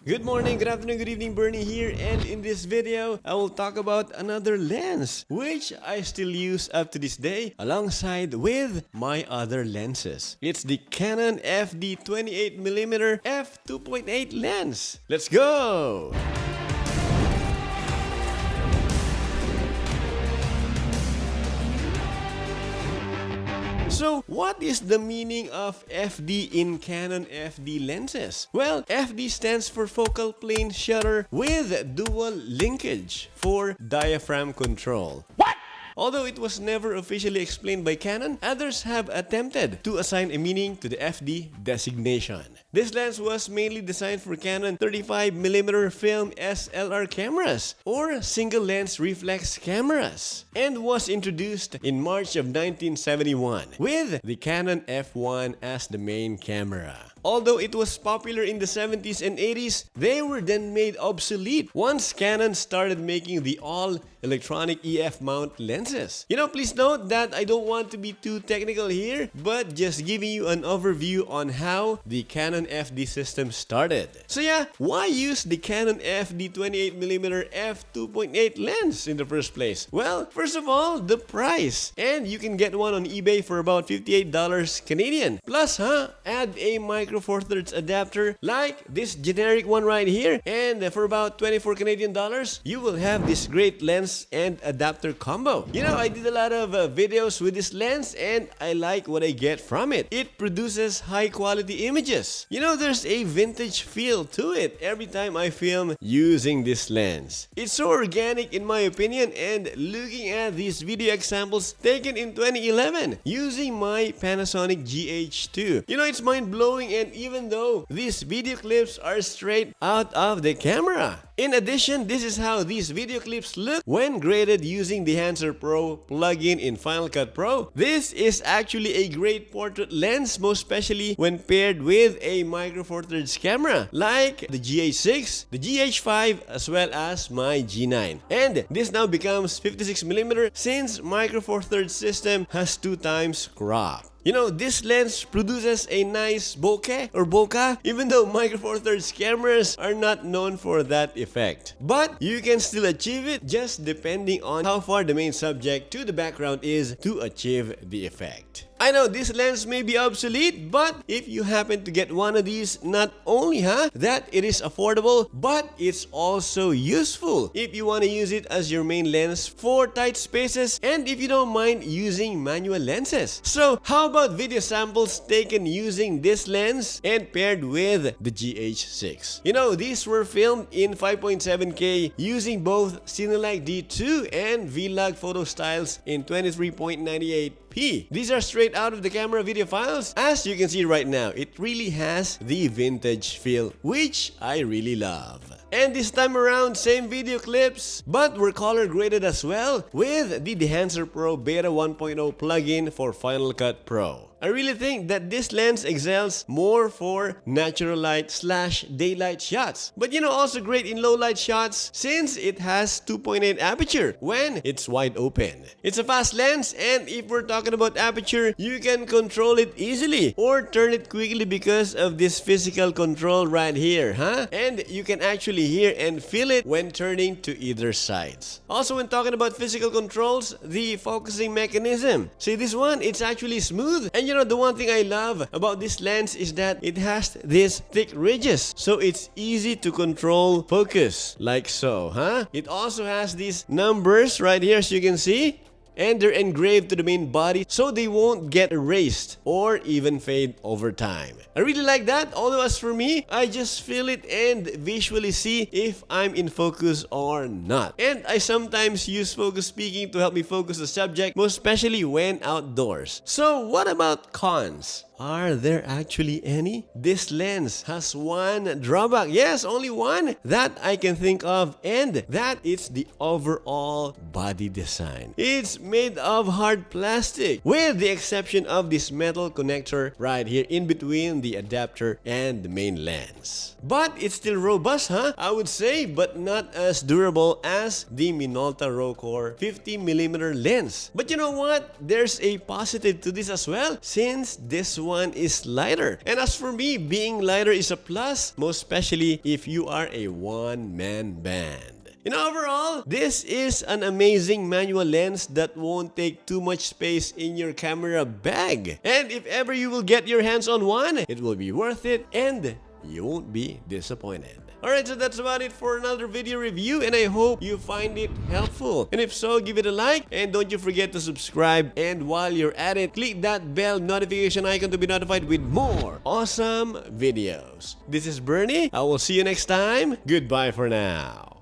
Good morning, good afternoon, good evening, Bernie here, and in this video, I will talk about another lens, which I still use up to this day, alongside with my other lenses. It's the Canon FD 28mm f2.8 lens. Let's go! So, what is the meaning of FD in Canon FD lenses? Well, FD stands for focal plane shutter with dual linkage for diaphragm control. What? Although it was never officially explained by Canon, others have attempted to assign a meaning to the FD designation. This lens was mainly designed for Canon 35mm film SLR cameras or single-lens reflex cameras and was introduced in March of 1971 with the Canon F1 as the main camera. Although it was popular in the 70s and 80s, they were then made obsolete once Canon started making the all-electronic EF mount lenses. Please note that I don't want to be too technical here, but just giving you an overview on how the Canon FD system started. So yeah, why use the Canon FD 28mm f2.8 lens in the first place? Well, first of all, the price. And you can get one on eBay for about $58 Canadian. Plus, add a micro Four Thirds adapter like this generic one right here, and for about 24 Canadian dollars, you will have this great lens and adapter combo. I did a lot of videos with this lens and I like what I get from it. It produces high quality images. There's a vintage feel to it every time I film using this lens. It's so organic in my opinion, and looking at these video examples taken in 2011 using my Panasonic GH2, it's mind-blowing, and even though these video clips are straight out of the camera. In addition, this is how these video clips look when graded using the Enhancer Pro plugin in Final Cut Pro. This is actually a great portrait lens, most especially when paired with a micro Four Thirds camera like the GH6, the GH5, as well as my G9. And this now becomes 56mm since micro Four Thirds system has 2x crop. This lens produces a nice bokeh or bokeh, even though micro Four Thirds cameras are not known for that effect. But you can still achieve it just depending on how far the main subject to the background is to achieve the effect. I know this lens may be obsolete, but if you happen to get one of these, not only that it is affordable, but it's also useful if you want to use it as your main lens for tight spaces and if you don't mind using manual lenses. So how about video samples taken using this lens and paired with the GH6? These were filmed in 5.7K using both Cinelike D2 and Vlog photo styles in 23.98. These are straight out of the camera video files. As you can see right now, it really has the vintage feel, which I really love. And this time around, same video clips, but were color graded as well with the Enhancer Pro Beta 1.0 plugin for Final Cut Pro. I really think that this lens excels more for natural light / daylight shots. But also great in low light shots since it has 2.8 aperture when it's wide open. It's a fast lens, and if we're talking about aperture, you can control it easily or turn it quickly because of this physical control right here, And you can actually hear and feel it when turning to either sides. Also, when talking about physical controls, the focusing mechanism. See this one, it's actually smooth. And the one thing I love about this lens is that it has these thick ridges, so it's easy to control focus, like so, It also has these numbers right here, as you can see. And they're engraved to the main body so they won't get erased or even fade over time. I really like that, although as for me, I just feel it and visually see if I'm in focus or not. And I sometimes use focus speaking to help me focus the subject, most especially when outdoors. So what about cons? Are there actually any? This lens has one drawback. Yes, only one that I can think of, and that is the overall body design. It's made of hard plastic, with the exception of this metal connector right here in between the adapter and the main lens. But it's still robust, I would say, but not as durable as the Minolta Rocore 50mm lens. But you know what? There's a positive to this as well, since this one is lighter. And as for me, being lighter is a plus, most especially if you are a one-man band. Overall, this is an amazing manual lens that won't take too much space in your camera bag. And if ever you will get your hands on one, it will be worth it and you won't be disappointed. Alright, so that's about it for another video review, and I hope you find it helpful. And if so, give it a like, and don't you forget to subscribe. And while you're at it, click that bell notification icon to be notified with more awesome videos. This is Bernie. I will see you next time. Goodbye for now.